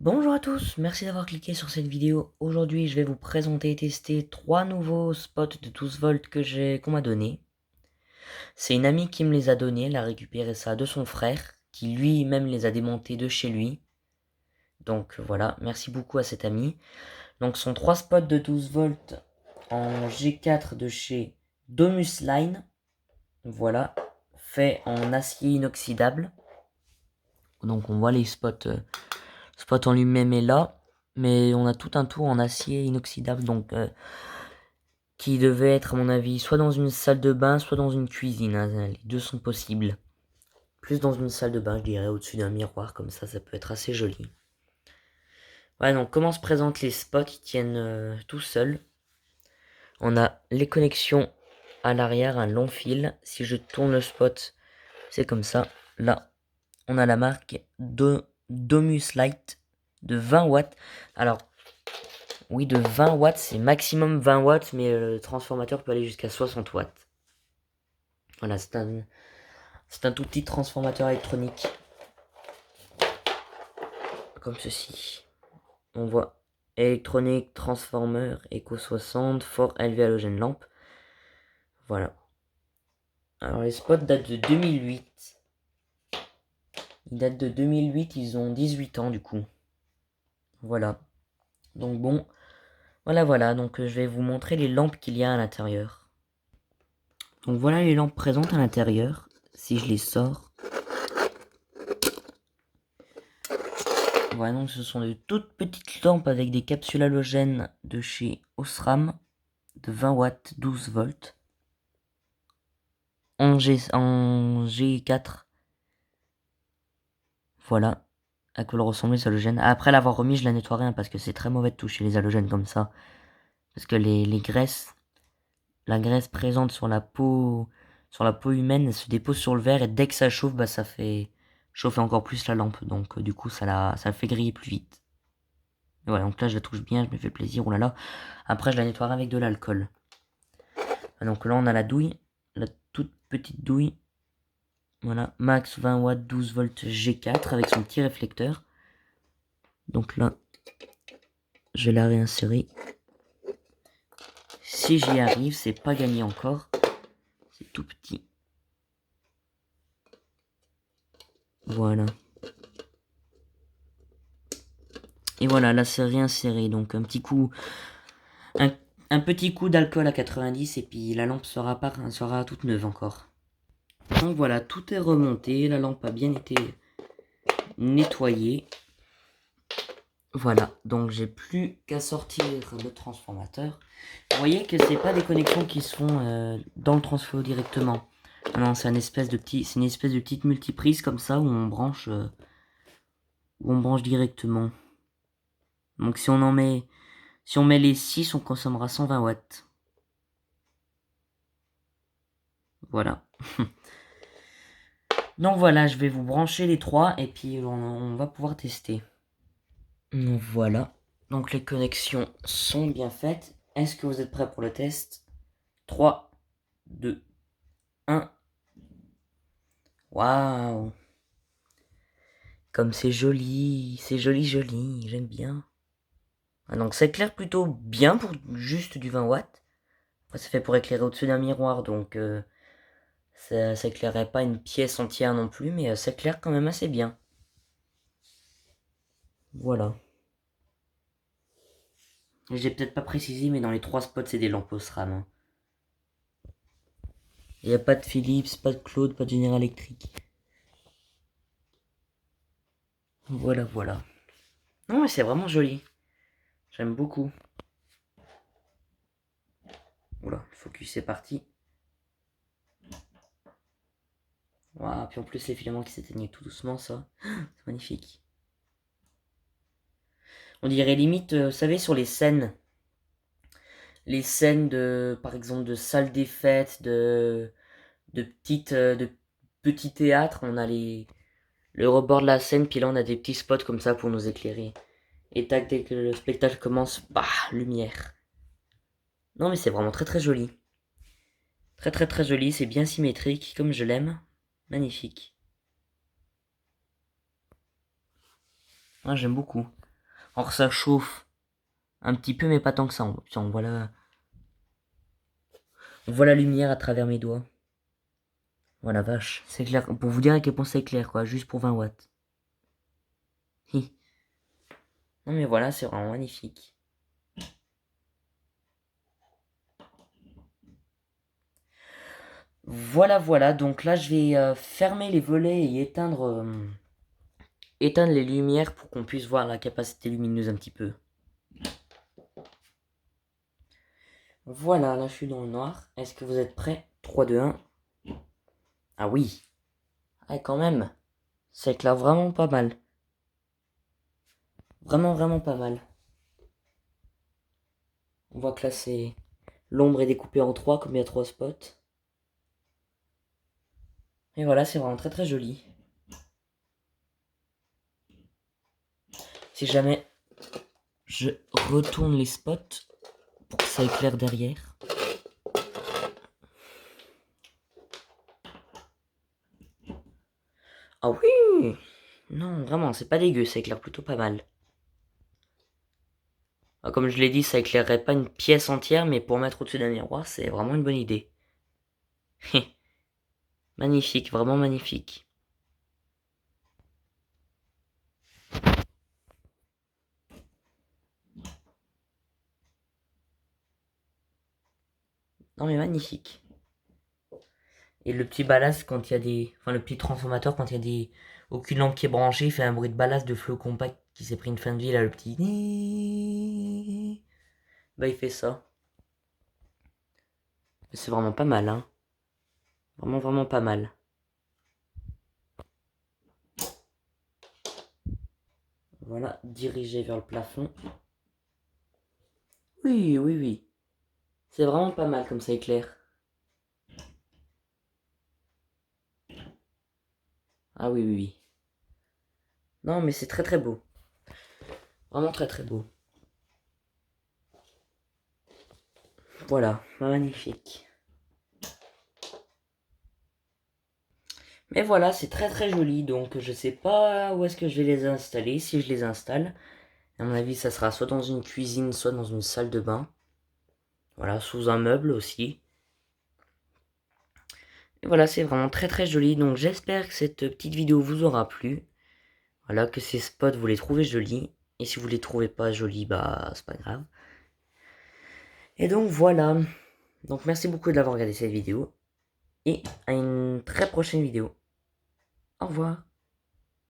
Bonjour à tous, merci d'avoir cliqué sur cette vidéo. Aujourd'hui, je vais vous présenter et tester 3 nouveaux spots de 12 volts qu'on m'a donné. C'est une amie qui me les a donnés, elle a récupéré ça de son frère, qui lui-même les a démontés de chez lui. Donc voilà, merci beaucoup à cet ami. Donc ce sont 3 spots de 12 volts en G4 de chez Domus Line. Voilà, fait en acier inoxydable. Donc on voit les spots, spot en lui-même est là. Mais on a tout un tour en acier inoxydable, donc qui devait être à mon avis soit dans une salle de bain, soit dans une cuisine, hein. Les deux sont possibles. Plus dans une salle de bain, je dirais, au-dessus d'un miroir, comme ça peut être assez joli. Ouais, donc comment se présentent les spots? Ils tiennent tout seuls. On a les connexions à l'arrière, un long fil. Si je tourne le spot, c'est comme ça. Là, on a la marque Domus Light de 20 watts. Alors, oui, de 20 watts, c'est maximum 20 watts, mais le transformateur peut aller jusqu'à 60 watts. Voilà, c'est un tout petit transformateur électronique. Comme ceci. On voit électronique, transformer, Eco 60, fort élevé halogène lampe. Voilà. Alors les spots datent de 2008. Ils datent de 2008, ils ont 18 ans du coup. Voilà. Donc bon, voilà. Donc je vais vous montrer les lampes qu'il y a à l'intérieur. Donc voilà les lampes présentes à l'intérieur. Si je les sors. Voilà, donc ce sont de toutes petites lampes avec des capsules halogènes de chez Osram de 20 watts, 12 volts. En G4. Voilà. À quoi le ressemble les halogènes. Après l'avoir remis, je la nettoierai hein, parce que c'est très mauvais de toucher les halogènes comme ça. Parce que les graisses, la graisse présente sur la peau humaine, elle se dépose sur le verre et dès que ça chauffe, bah ça fait chauffer encore plus la lampe. Donc du coup, ça la fait griller plus vite. Et voilà, donc là je la touche bien, je me fais plaisir, oh là là. Après je la nettoierai avec de l'alcool. Donc là on a la douille, la toute petite douille. Voilà, max 20 watts, 12 volts G4 avec son petit réflecteur. Donc là, je vais la réinsérer. Si j'y arrive, c'est pas gagné encore. C'est tout petit. Voilà. Et voilà, là c'est réinséré. Donc un petit coup, un petit coup d'alcool à 90 et puis la lampe sera toute neuve encore. Donc voilà, tout est remonté. La lampe a bien été nettoyée. Voilà, donc j'ai plus qu'à sortir le transformateur. Vous voyez que c'est pas des connexions qui se font dans le transfo directement. Non, c'est une espèce de petite multiprise comme ça où on branche directement. Donc si on met les 6, on consommera 120 watts. Voilà. Donc voilà, je vais vous brancher les 3 et puis on va pouvoir tester. Donc voilà. Donc les connexions sont bien faites. Est-ce que vous êtes prêts pour le test? 3, 2, 1. Waouh! Comme c'est joli, j'aime bien. Ah, donc ça éclaire plutôt bien pour juste du 20 watts. Après, c'est fait pour éclairer au-dessus d'un miroir, donc ça éclairerait pas une pièce entière non plus, mais ça éclaire quand même assez bien. Voilà. J'ai peut-être pas précisé, mais dans les 3 spots, c'est des lampes OSRAM. Hein. Il n'y a pas de Philips, pas de Claude, pas de General Electric. Voilà. Non, mais c'est vraiment joli. J'aime beaucoup. Oula, le focus est parti. Waouh, puis en plus les filaments qui s'éteignent tout doucement, ça. C'est magnifique. On dirait limite, vous savez, sur les scènes de, par exemple, de salles des fêtes, de petits théâtres, on a le rebord de la scène, puis là on a des petits spots comme ça pour nous éclairer. Et tac, dès que le spectacle commence, bah, lumière. Non mais c'est vraiment très joli. Très joli, c'est bien symétrique, comme je l'aime. Magnifique. Ah, j'aime beaucoup. Or ça chauffe un petit peu mais pas tant que ça. Putain, on voit la lumière à travers mes doigts. Voilà vache, c'est clair. Pour vous dire à quel point c'est clair quoi, juste pour 20 watts. Hi. Non mais voilà, c'est vraiment magnifique. Voilà, donc là je vais fermer les volets et éteindre les lumières pour qu'on puisse voir la capacité lumineuse un petit peu. Voilà, là je suis dans le noir. Est-ce que vous êtes prêts? 3, 2, 1. Ah oui. Ah quand même. Ça éclaire vraiment pas mal. Vraiment pas mal. On voit que là c'est... L'ombre est découpée en 3 comme il y a 3 spots. Et voilà, c'est vraiment très joli. Si jamais je retourne les spots pour que ça éclaire derrière. Ah oui! Non, vraiment, c'est pas dégueu, ça éclaire plutôt pas mal. Ah, comme je l'ai dit, ça éclairerait pas une pièce entière, mais pour mettre au-dessus d'un miroir, c'est vraiment une bonne idée. Magnifique, vraiment magnifique. Non mais magnifique. Et le petit ballast quand il y a des... Enfin le petit transformateur quand il y a des... Aucune lampe qui est branchée, il fait un bruit de ballast de flot compact qui s'est pris une fin de vie là, le petit... Bah il fait ça. C'est vraiment pas mal, hein. Vraiment pas mal. Voilà, dirigé vers le plafond. Oui. C'est vraiment pas mal comme ça éclaire. Ah oui. Non mais c'est très beau. Vraiment très beau. Voilà, magnifique. Mais voilà, c'est très joli, donc je sais pas où est-ce que je vais les installer, si je les installe. À mon avis, ça sera soit dans une cuisine, soit dans une salle de bain. Voilà, sous un meuble aussi. Et voilà, c'est vraiment très joli, donc j'espère que cette petite vidéo vous aura plu. Voilà, que ces spots, vous les trouvez jolis. Et si vous les trouvez pas jolis, bah c'est pas grave. Et donc voilà. Donc merci beaucoup d'avoir regardé cette vidéo. Et à une très prochaine vidéo. Au revoir.